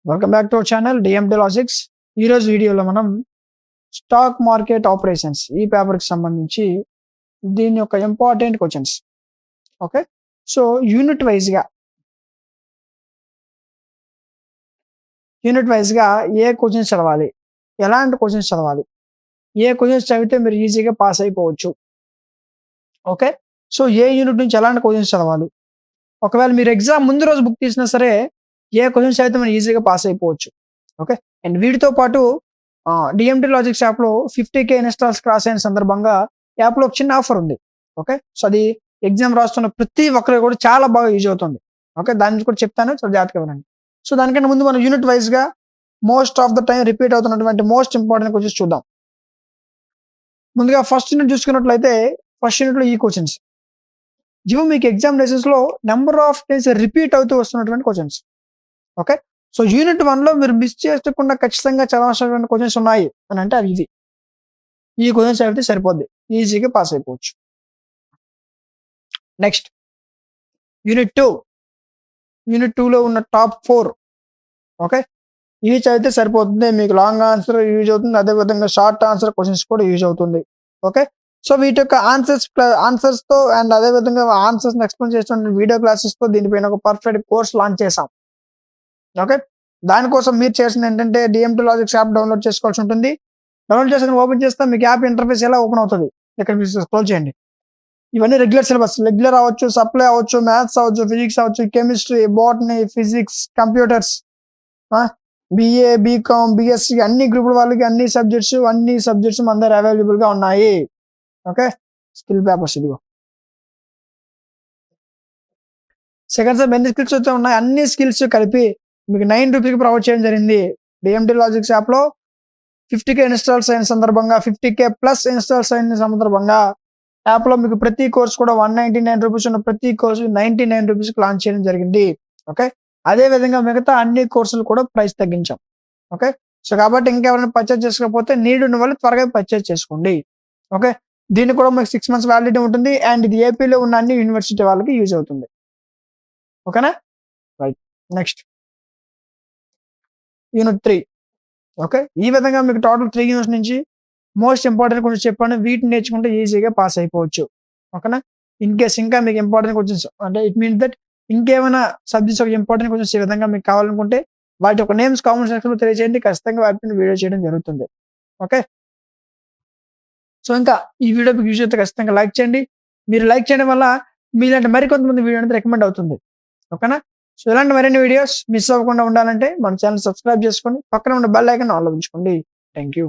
Welcome back to our channel DND logics. ఈరోజు వీడియోలో మనం స్టాక్ మార్కెట్ ఆపరేషన్స్ ఈ పేపర్కి సంబంధించి దీని యొక్క important questions. Okay, so unit వైజ్గా ఏ క్వశ్చన్స్ చదవాలి, ఎలాంటి క్వశ్చన్స్ చదవాలి, ఏ క్వశ్చన్స్ చదివితే మీరు ఈజీగా పాస్ అయిపోవచ్చు. ఓకే, సో ఏ యూనిట్ నుంచి ఎలాంటి క్వశ్చన్స్ చదవాలి, ఒకవేళ మీరు ఎగ్జామ్ ముందు రోజు బుక్ తీసినా సరే ఏ క్వశ్చన్స్ అయితే మనం ఈజీగా పాస్ అయిపోవచ్చు. ఓకే, అండ్ వీటితో పాటు డిఎండి లాజిక్స్ యాప్లో 50K ఇన్స్టాల్స్ క్రాస్ అయిన సందర్భంగా యాప్లో ఒక చిన్న ఆఫర్ ఉంది. ఓకే, సో అది ఎగ్జామ్ రాస్తున్న ప్రతి ఒక్కరు కూడా చాలా బాగా యూజ్ అవుతుంది. ఓకే, దాని నుంచి కూడా చెప్తాను, చాలా జాగ్రత్తగా వినండి. సో దానికంటే ముందు మనం యూనిట్ వైజ్గా most of the time repeat అవుతున్నటువంటి మోస్ట్ ఇంపార్టెంట్ క్వశ్చన్స్ చూద్దాం. ముందుగా ఫస్ట్ యూనిట్ చూసుకున్నట్లయితే ఫస్ట్ యూనిట్లో ఈ క్వశ్చన్స్ ఇవి మీకు ఎగ్జామినేషన్స్ లో నెంబర్ ఆఫ్ టైమ్స్ రిపీట్ అవుతూ వస్తున్నటువంటి క్వశ్చన్స్. ఓకే, సో యూనిట్ 1లో మీరు మిస్ చేయకుండా ఖచ్చితంగా చదవాల్సినటువంటి క్వశ్చన్స్ ఉన్నాయి అని అంటే అవి ఇవి. ఈ క్వశ్చన్స్ అయితే సరిపోద్ది, ఈజీగా పాస్ అయిపోవచ్చు. నెక్స్ట్ యూనిట్ 2లో ఉన్న టాప్ 4. ఓకే, ఇవి చదివితే సరిపోతుంది, మీకు లాంగ్ ఆన్సర్ యూజ్ అవుతుంది, అదేవిధంగా షార్ట్ ఆన్సర్ క్వశ్చన్స్ కూడా యూజ్ అవుతుంది. ఓకే, సో వీటి యొక్క ఆన్సర్స్ తో అండ్ అదేవిధంగా ఆన్సర్స్ ఎక్స్ప్లెయిన్ చేస్తున్న వీడియో క్లాసెస్ తో దీనిపైన ఒక పర్ఫెక్ట్ కోర్స్ లాంచ్ చేసాం. ఓకే, దానికోసం మీరు చేసిన ఏంటంటే డిఎండి లాజిక్స్ యాప్ డౌన్లోడ్ చేసుకోవాల్సి ఉంటుంది. డౌన్లోడ్ చేసుకుని ఓపెన్ చేస్తే మీకు యాప్ ఇంటర్ఫేస్ ఎలా ఓపెన్ అవుతుంది, ఇక్కడ మీరు స్క్రోల్ చేయండి. ఇవన్నీ రెగ్యులర్ సిలబస్, రెగ్యులర్ అవ్వచ్చు, సప్లై అవ్వచ్చు, మ్యాథ్స్ అవ్వచ్చు, ఫిజిక్స్ అవ్వచ్చు, chemistry, botany, physics, computers, BA, BCom, BSc అన్ని గ్రూపుల వాళ్ళకి అన్ని సబ్జెక్ట్స్ మన దగ్గర అవైలబుల్ గా ఉన్నాయి. ఓకే, స్కిల్ పేపర్స్ ఇదిగో. సెకండ్ సెమ్ ఎన్ని స్కిల్స్ అయితే ఉన్నాయి అన్ని స్కిల్స్ కలిపి మీకు 9 రూపీస్కి ప్రొవైడ్ చేయడం జరిగింది. డిఎండి లాజిక్స్ యాప్లో 50K ఇన్స్టాల్స్ అయిన సందర్భంగా 50K ప్లస్ ఇన్స్టాల్స్ అయిన సందర్భంగా యాప్లో మీకు ప్రతి కోర్స్ కూడా 199 రూపీస్ ఉన్న ప్రతి కోర్సు 99 రూపీస్కి లాంచ్ చేయడం జరిగింది. ఓకే, అదే విధంగా మిగతా అన్ని కోర్సులు కూడా ప్రైస్ తగ్గించాం. ఓకే, సో కాబట్టి ఇంకెవరైనా పర్చేజ్ చేసుకోకపోతే నీడ్ ఉన్న వాళ్ళు త్వరగా పర్చేజ్ చేసుకోండి. ఓకే, దీన్ని కూడా మీకు 6 months వ్యాలిడిటీ ఉంటుంది అండ్ ఇది ఏపీలో ఉన్న అన్ని యూనివర్సిటీ వాళ్ళకి యూజ్ అవుతుంది. ఓకేనా, రైట్. Next unit 3. ఓకే, ఈ విధంగా మీకు టోటల్ 3 యూనిట్స్ నుంచి మోస్ట్ ఇంపార్టెంట్ కొంచెం చెప్పండి, వీటిని నేర్చుకుంటే ఈజీగా పాస్ అయిపోవచ్చు. ఓకేనా, ఇన్ కేస్ ఇంకా మీకు ఇంపార్టెంట్ క్వశ్చన్స్ అంటే ఇట్ మీన్స్ దట్ ఇంకేమైనా సబ్జెక్ట్స్ ఒక ఇంపార్టెంట్ క్వశ్చన్స్ ఈ విధంగా మీకు కావాలనుకుంటే వాటి యొక్క నేమ్స్ కామెంట్ సెక్షన్లో తెలియజేయండి, ఖచ్చితంగా వాటిని వీడియో చేయడం జరుగుతుంది. ఓకే, సో ఇంకా ఈ వీడియో మీకు యూజ్ అయితే ఖచ్చితంగా లైక్ చేయండి. మీరు లైక్ చేయడం వల్ల మీలాంటి మరికొంతమంది వీడియో అనేది రికమెండ్ అవుతుంది. ఓకేనా, సో ఇలాంటి మరిన్ని వీడియోస్ మిస్ అవ్వకుండా ఉండాలంటే మన ఛానల్ సబ్స్క్రైబ్ చేసుకొని పక్కన ఉన్న బెల్ ఐకాన్ ఆన్లో ఉంచుకోండి. Thank you.